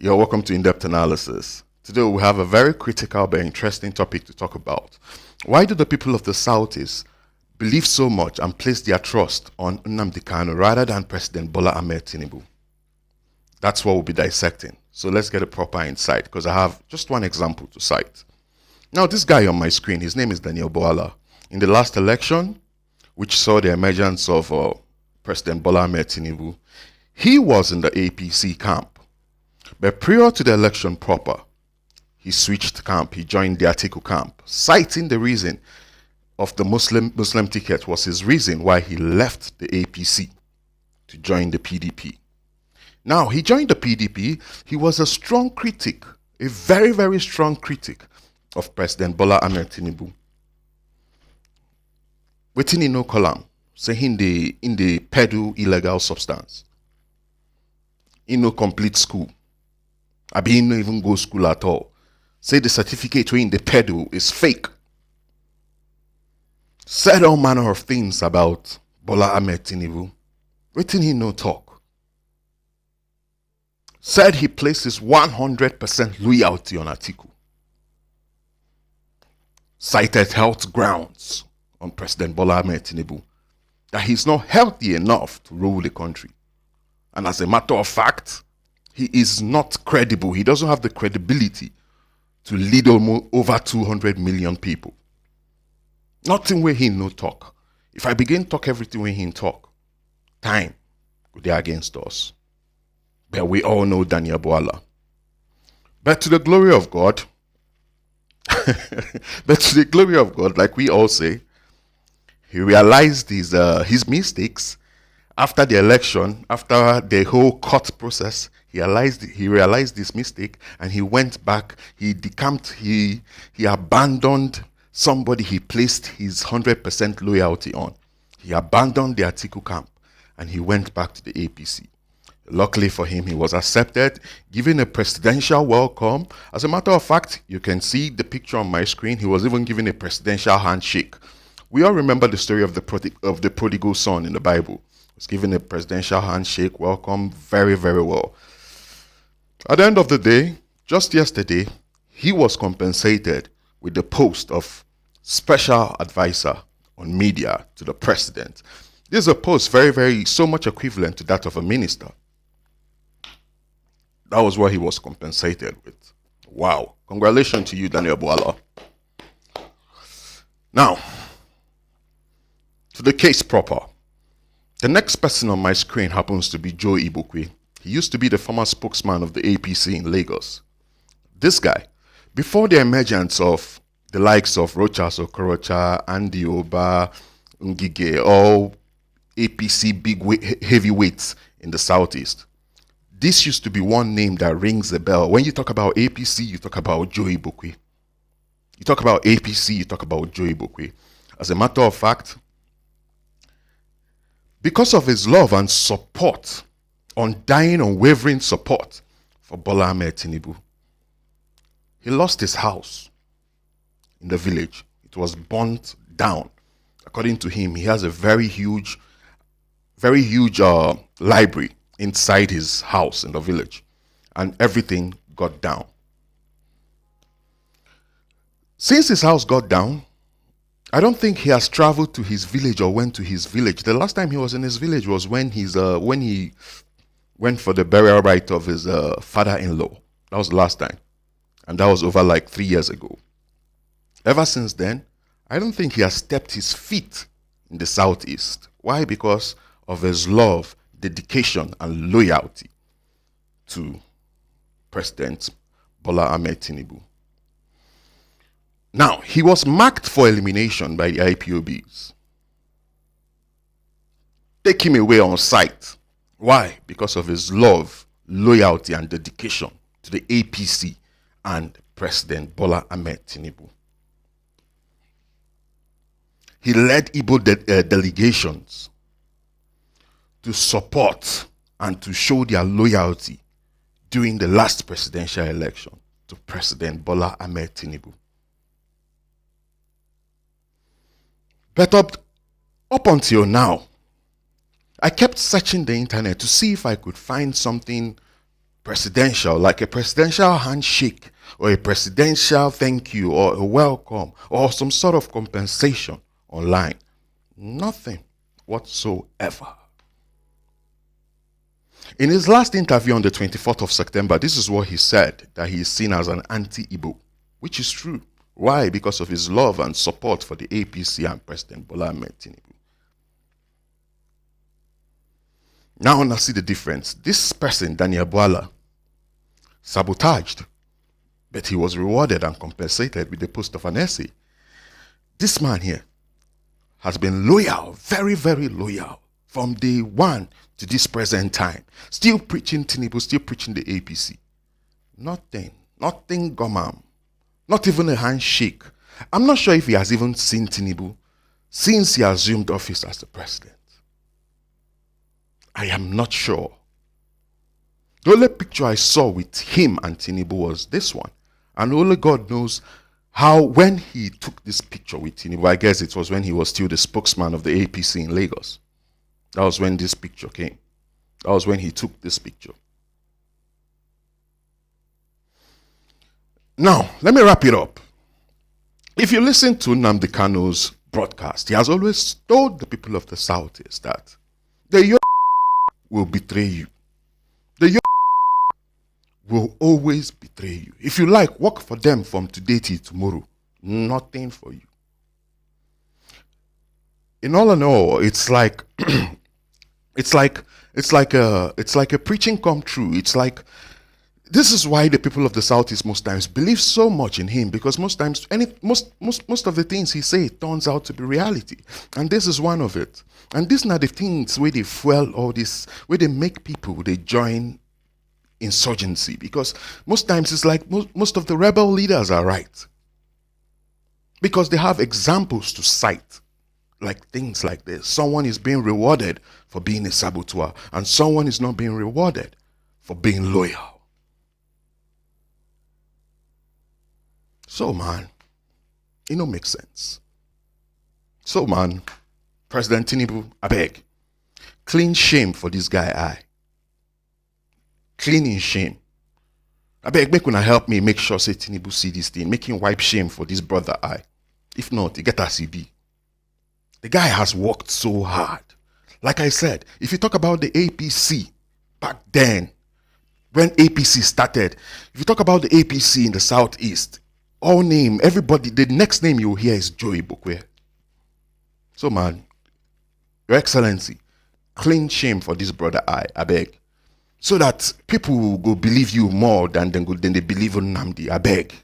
You're welcome to In-Depth Analysis. Today we have a very critical but interesting topic to talk about. Why do the people of the Southeast believe so much and place their trust on Nnamdi Kanu rather than President Bola Ahmed Tinubu? That's what we'll be dissecting. So let's get a proper insight, because I have just one example to cite. Now, this guy on my screen, his name is Daniel Bala. In the last election, which saw the emergence of President Bola Ahmed Tinubu, he was in the APC camp. But prior to the election proper, he switched camp. He joined the Atiku camp, citing the reason of the Muslim ticket was his reason why he left the APC to join the PDP. Now, he joined the PDP. He was a strong critic, a very, very strong critic of President Bola Ahmed Tinubu. Waiting in no column, saying in the peddle illegal substance. In no complete school. I be no even go school at all. Say the certificate in the peddle is fake. Said all manner of things about Bola Ahmed Tinubu. Waiting he no talk. Said he places 100% loyalty on Atiku. Cited health grounds on President Bola Ahmed Tinubu, that he's not healthy enough to rule the country. And as a matter of fact, he is not credible. He doesn't have the credibility to lead almost over 200 million people. Nothing where he no talk. If I begin talk everything where he talk, time go there against us. But we all know Daniel Bala. But to the glory of God, like we all say, he realized his mistakes after the election, after the whole court process. He realized his mistake, and he went back. He decamped. He abandoned somebody he placed his 100% loyalty on. He abandoned the Atiku camp, and he went back to the APC. Luckily for him, he was accepted, given a presidential welcome. As a matter of fact, you can see the picture on my screen. He was even given a presidential handshake. We all remember the story of the prodigal son in the Bible. He was given a presidential handshake, welcome very, very well. At the end of the day, just yesterday, he was compensated with the post of special advisor on media to the president. This is a post very, so much equivalent to that of a minister. That was what he was compensated with. Wow. Congratulations to you, Daniel Bala. Now, to the case proper. The next person on my screen happens to be Joe Igbokwe. He used to be the former spokesman of the APC in Lagos. This guy, before the emergence of the likes of Rochas Okorocha, Andy Oba, Ngige, all APC heavyweights in the Southeast, this used to be one name that rings a bell. When you talk about APC, you talk about Joe Igbokwe. You talk about APC, you talk about Joe Igbokwe. As a matter of fact, because of his love and support, undying, unwavering support for Bola Ahmed Tinubu, he lost his house in the village. It was burnt down. According to him, he has a very huge library inside his house in the village, and everything got down. Since his house got down, I don't think he has traveled to his village or went to his village. The last time he was in his village was when he went for the burial rite of his father-in-law. That was the last time. And that was over like 3 years ago. Ever since then, I don't think he has stepped his feet in the Southeast. Why? Because of his love, dedication, and loyalty to President Bola Ahmed Tinubu. Now, he was marked for elimination by the IPOBs. Take him away on sight. Why? Because of his love, loyalty, and dedication to the APC and President Bola Ahmed Tinubu. He led Igbo delegations to support and to show their loyalty during the last presidential election to President Bola Ahmed Tinubu. But up until now, I kept searching the internet to see if I could find something presidential, like a presidential handshake or a presidential thank you or a welcome or some sort of compensation online. Nothing whatsoever. In his last interview on the 24th of September, this is what he said, that he is seen as an anti-Igbo, which is true. Why? Because of his love and support for the APC and President Bola Ahmed Tinubu. Now I see the difference. This person, Daniel Bala, sabotaged, but he was rewarded and compensated with the post of an essay. This man here has been loyal, very, very loyal, from day one to this present time. Still preaching Tinubu, still preaching the APC. Nothing gomam. Not even a handshake. I'm not sure if he has even seen Tinubu since he assumed office as the president. I am not sure. The only picture I saw with him and Tinubu was this one. And only God knows how, when he took this picture with Tinubu, I guess it was when he was still the spokesman of the APC in Lagos. That was when this picture came. That was when he took this picture. Now, let me wrap it up. If you listen to Nnamdi Kanu's broadcast, he has always told the people of the Southeast that the will betray you. The will always betray you. If you like, work for them from today till tomorrow. Nothing for you. In all, it's like it's like a preaching come true. It's like, this is why the people of the Southeast most times believe so much in him, because most times most of the things he says turns out to be reality. And this is one of it. And these are the things where they fuel all this, where they make people, they join insurgency, because most times it's like most of the rebel leaders are right, because they have examples to cite, like things like this. Someone is being rewarded for being a saboteur, and someone is not being rewarded for being loyal. So man, it don't make sense. So man, President Tinubu, I beg, clean shame for this guy. Cleaning shame. I beg, make una help me make sure say Tinubu see this thing, make him wipe shame for this brother. If not, he get a CB. The guy has worked so hard. Like I said, if you talk about the APC back then, when APC started, if you talk about the APC in the Southeast, everybody, the next name you will hear is Joe Igbokwe. So man, Your Excellency, clean shame for this brother I beg. So that people will go believe you more than they believe in Nnamdi, I beg.